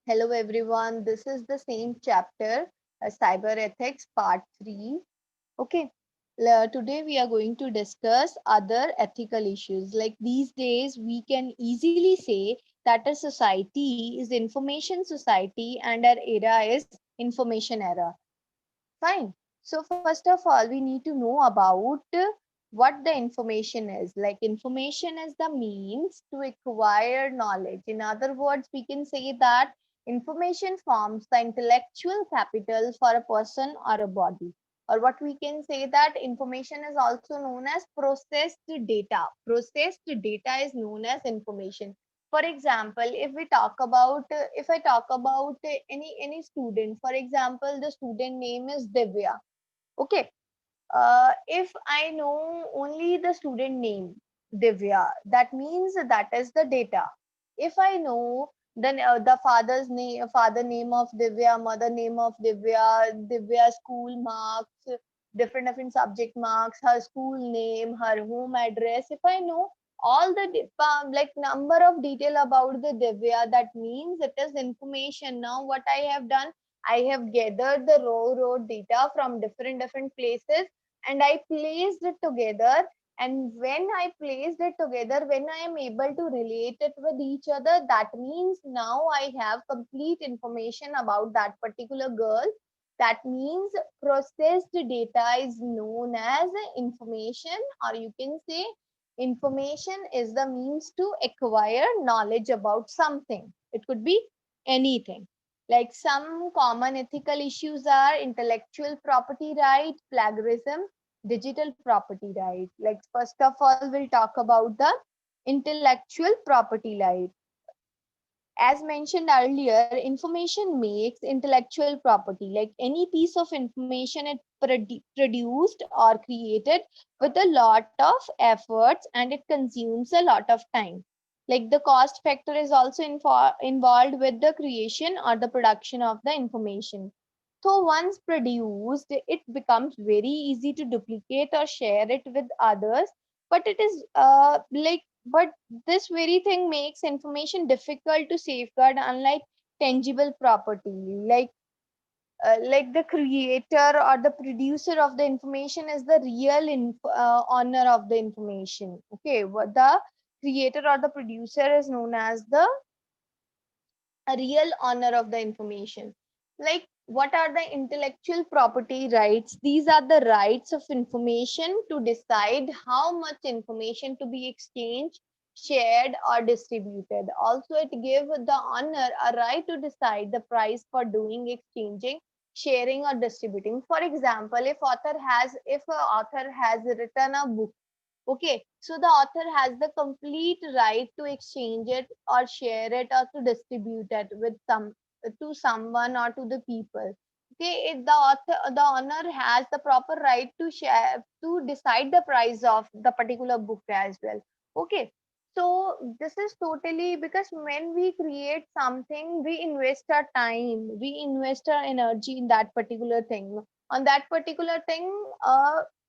Hello everyone, this is the same chapter, Cyber Ethics Part 3. Okay, today we are going to discuss other ethical issues. Like these days, we can easily say that a society is information society and our era is information era. Fine. So first of all, we need to know about what the information is. Like information is the means to acquire knowledge. In other words, we can say that information forms the intellectual capital for a person or a body. Or what we can say that information is also known as processed data. Processed data is known as information. For example, if I talk about any student, for example, the student name is Divya. Okay, if I know only the student name Divya, that means that is the data. If I know then the father name of Divya, mother name of Divya school marks, different subject marks, her school name, her home address. If I know all the like number of detail about the Divya, that means it is information. Now what I have done, I have gathered the row data from different places and I placed it together. And when I placed it together, when I am able to relate it with each other, that means now I have complete information about that particular girl. That means processed data is known as information, or you can say information is the means to acquire knowledge about something. It could be anything. Like some common ethical issues are intellectual property right, plagiarism, digital property right. Like first of all, we'll talk about the intellectual property right. As mentioned earlier, information makes intellectual property. Like any piece of information it produced or created with a lot of efforts and it consumes a lot of time. Like the cost factor is also involved with the creation or the production of the information. So once produced, it becomes very easy to duplicate or share it with others. But it is but this very thing makes information difficult to safeguard, unlike tangible property. Like the creator or the producer of the information is the real owner of the information. Okay, what the creator or the producer is known as the a real owner of the information. Like, what are the intellectual property rights? These are the rights of information to decide how much information to be exchanged, shared, or distributed. Also, it gives the owner a right to decide the price for doing exchanging, sharing, or distributing. For example, if a author has written a book. Okay, so the author has the complete right to exchange it or share it or to distribute it with someone or to the people. Okay, if the owner has the proper right to share to decide the price of the particular book as well. Okay, so this is totally because when we create something, we invest our time, we invest our energy in that particular thing. On that particular thing,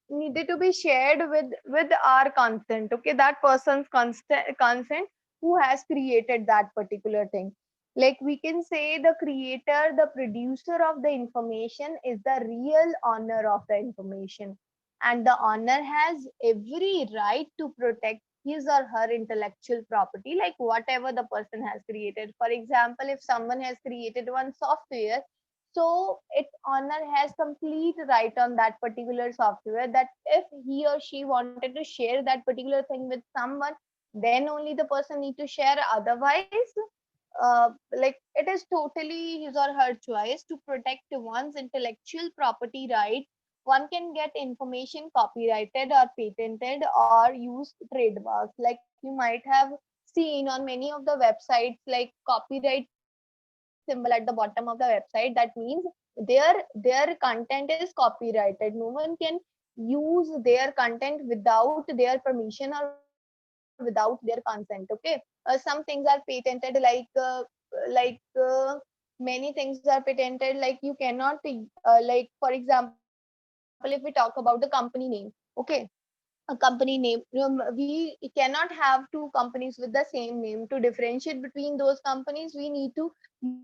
needed to be shared with our consent. Okay, that person's consent who has created that particular thing. Like we can say the creator, the producer of the information is the real owner of the information, and the owner has every right to protect his or her intellectual property, like whatever the person has created. For example, if someone has created one software, so its owner has complete right on that particular software, that if he or she wanted to share that particular thing with someone, then only the person need to share. Otherwise, like it is totally his or her choice to protect one's intellectual property right. One can get information copyrighted or patented or use trademarks. Like you might have seen on many of the websites, like copyright symbol at the bottom of the website. That means their content is copyrighted. No one can use their content without their permission or without their consent. Okay, some things are patented, many things are patented. Like you cannot like for example, if we talk about the company name. Okay, a company name, we cannot have two companies with the same name. To differentiate between those companies, we need to use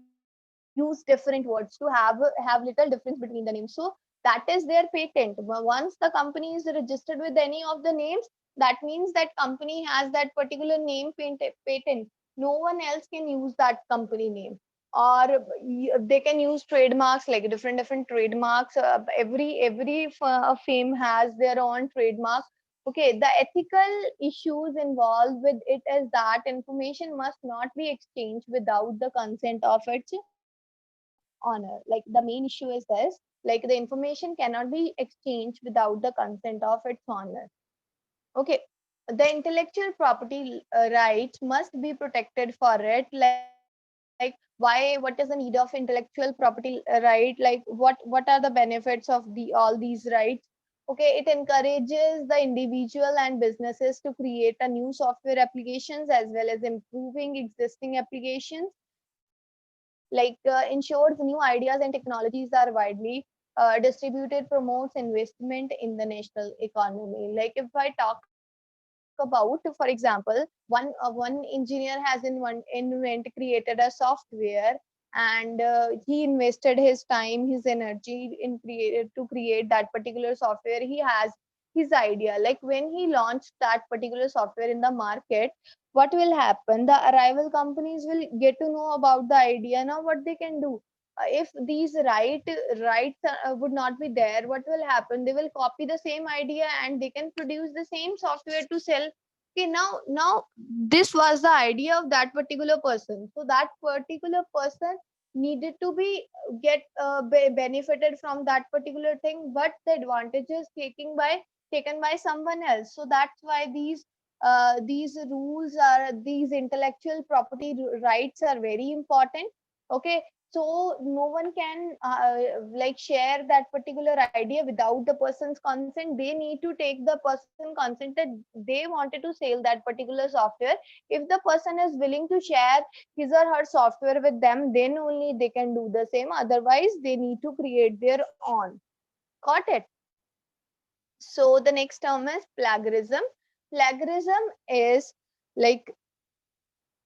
use different words to have little difference between the names. So that is their patent. Once the company is registered with any of the names, that means that company has that particular name patent. No one else can use that company name. Or they can use trademarks, like different trademarks. Every fame has their own trademark. Okay, the ethical issues involved with it is that information must not be exchanged without the consent of its honor. Like the main issue is this, like the information cannot be exchanged without the consent of its honor. Okay, the intellectual property rights must be protected for it. Like why, what is the need of intellectual property right? Like what are the benefits of the all these rights? Okay, it encourages the individual and businesses to create a new software applications as well as improving existing applications. Like ensures new ideas and technologies are widely distributed, promotes investment in the national economy. Like if I talk about, for example, one engineer has in one created a software, and he invested his time, his energy in created to create that particular software. He has his idea. Like when he launched that particular software in the market, what will happen? The arrival companies will get to know about the idea. Now what they can do, if these rights would not be there, what will happen? They will copy the same idea and they can produce the same software to sell. Okay, now this was the idea of that particular person, so that particular person needed to be benefited from that particular thing, but the advantage is taken by someone else. So that's why these rules are, these intellectual property rights are very important. Okay, so no one can like share that particular idea without the person's consent. They need to take the person consent that they wanted to sell that particular software. If the person is willing to share his or her software with them, then only they can do the same. Otherwise they need to create their own. Got it? So the next term is plagiarism. Plagiarism is like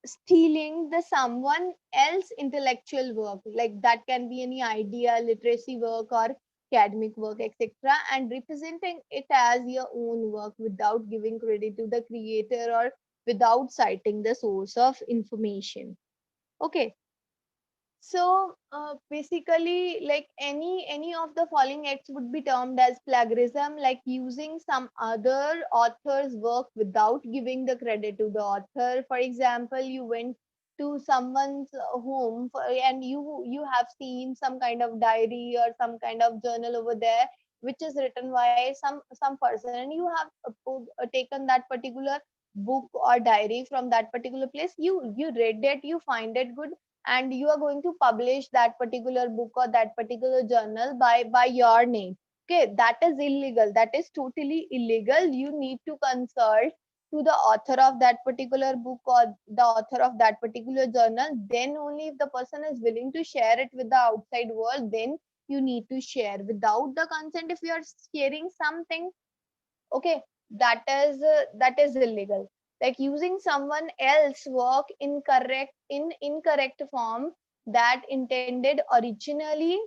stealing the someone else intellectual work, like that can be any idea, literacy work or academic work, etc., and representing it as your own work without giving credit to the creator or without citing the source of information. Okay, so basically, like any of the following acts would be termed as plagiarism, like using some other author's work without giving the credit to the author. For example, you went to someone's home and you have seen some kind of diary or some kind of journal over there, which is written by some person, and you have taken that particular book or diary from that particular place. You read it, you find it good, and you are going to publish that particular book or that particular journal by your name. Okay, that is illegal, that is totally illegal. You need to consult to the author of that particular book or the author of that particular journal. Then only if the person is willing to share it with the outside world, then you need to share. Without the consent, if you are sharing something, okay, that is illegal. Like using someone else work in incorrect form that intended originally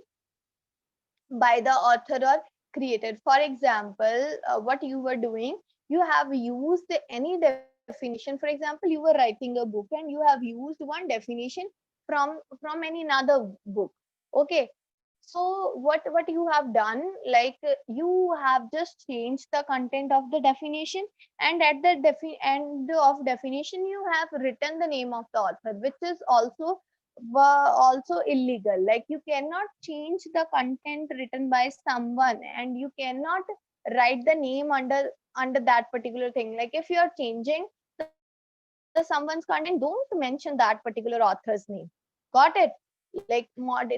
by the author or created. For example, what you were doing, you have used any definition. For example, you were writing a book and you have used one definition from any another book. Okay, so what you have done, like you have just changed the content of the definition, and at the end of definition you have written the name of the author, which is also illegal. Like you cannot change the content written by someone, and you cannot write the name under that particular thing. Like if you are changing the someone's content, don't mention that particular author's name. Got it? Like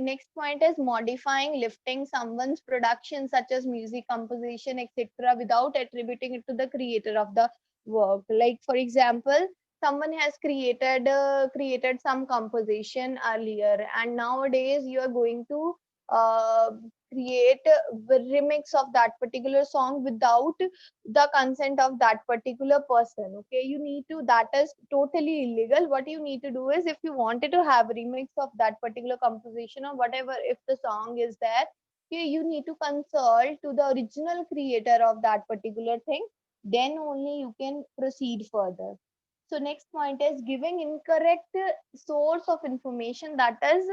next point is modifying, lifting someone's production such as music composition, etc., without attributing it to the creator of the work. Like for example, someone has created some composition earlier, and nowadays you are going to create a remix of that particular song without the consent of that particular person. Okay, you need to, that is totally illegal. What you need to do is, if you wanted to have a remix of that particular composition or whatever, if the song is there, okay, you need to consult to the original creator of that particular thing, then only you can proceed further. So next point is giving incorrect source of information, that is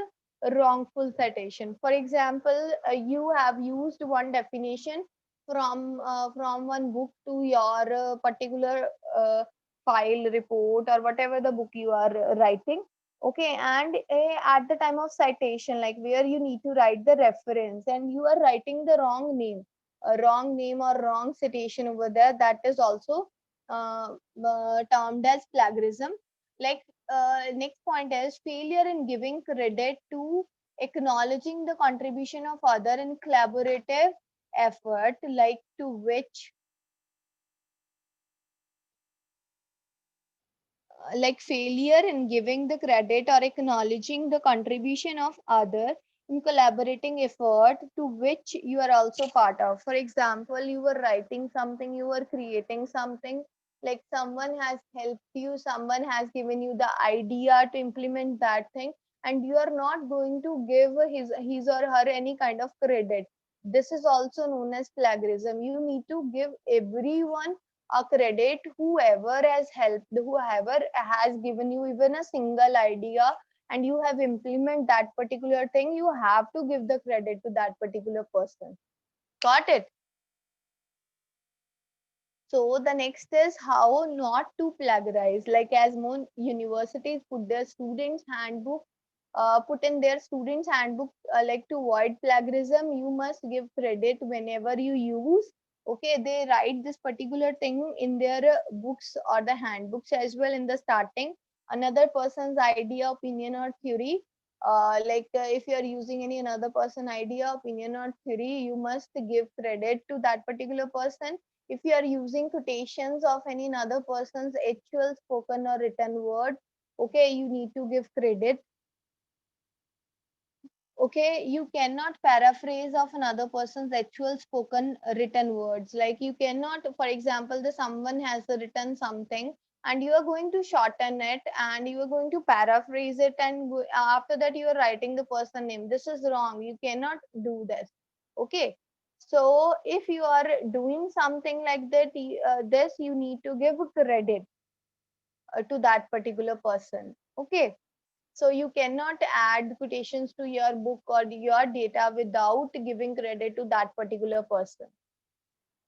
wrongful citation. For example, you have used one definition from one book to your particular file report or whatever the book you are writing. Okay, and at the time of citation, like where you need to write the reference and you are writing the wrong name, a wrong name or wrong citation over there, that is also uh, termed as plagiarism. Like next point is failure in giving credit to acknowledging the contribution of other in collaborative effort, like to which like failure in giving the credit or acknowledging the contribution of other in collaborating effort to which you are also part of. For example, you were writing something, you were creating something, like someone has helped you, someone has given you the idea to implement that thing, and you are not going to give his or her any kind of credit. This is also known as plagiarism. You need to give everyone a credit, whoever has helped, whoever has given you even a single idea and you have implement that particular thing, you have to give the credit to that particular person. Got it? So the next is how not to plagiarize. Like as more universities put their students handbook, put in their students handbook, like to avoid plagiarism, you must give credit whenever you use. Okay, they write this particular thing in their books or the handbooks as well in the starting. Another person's idea, opinion, or theory. If you are using any another person idea, opinion, or theory, you must give credit to that particular person. If you are using quotations of any another person's actual spoken or written word, okay, you need to give credit. Okay, you cannot paraphrase of another person's actual spoken written words. Like you cannot, for example, the someone has written something and you are going to shorten it and you are going to paraphrase it, and after that you are writing the person name. This is wrong, you cannot do this. Okay, so if you are doing something like that, this you need to give credit to that particular person. Okay, so you cannot add quotations to your book or your data without giving credit to that particular person.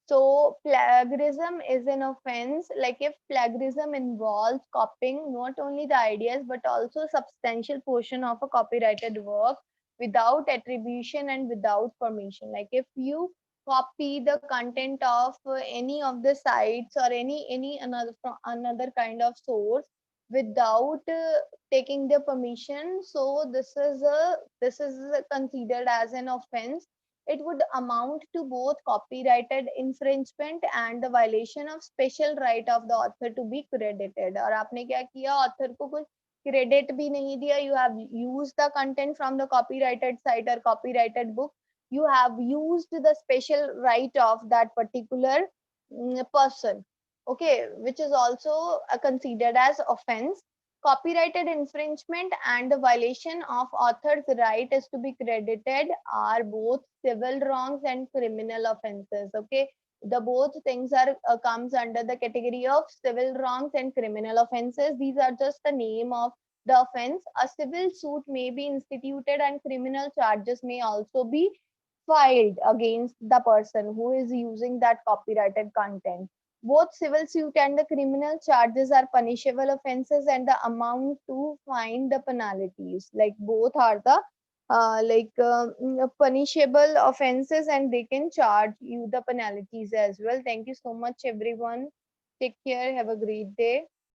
So plagiarism is an offense. Like if plagiarism involves copying not only the ideas but also substantial portion of a copyrighted work without attribution and without permission. Like if you copy the content of any of the sites or any another from another kind of source without taking the permission, so this is considered as an offense. It would amount to both copyrighted infringement and the violation of special right of the author to be credited. और आपने क्या किया, author को कुछ credit भी नहीं दिया. You have used the content from the copyrighted site or copyrighted book. You have used the special right of that particular person. Okay, which is also considered as offense. Copyrighted infringement and the violation of author's right is to be credited are both civil wrongs and criminal offenses. Okay, the both things are comes under the category of civil wrongs and criminal offenses. These are just the name of the offense. A civil suit may be instituted and criminal charges may also be filed against the person who is using that copyrighted content. Both civil suit and the criminal charges are punishable offenses, and the amount to fine the penalties. Like both are the punishable offenses, and they can charge you the penalties as well. Thank you so much, everyone. Take care. Have a great day.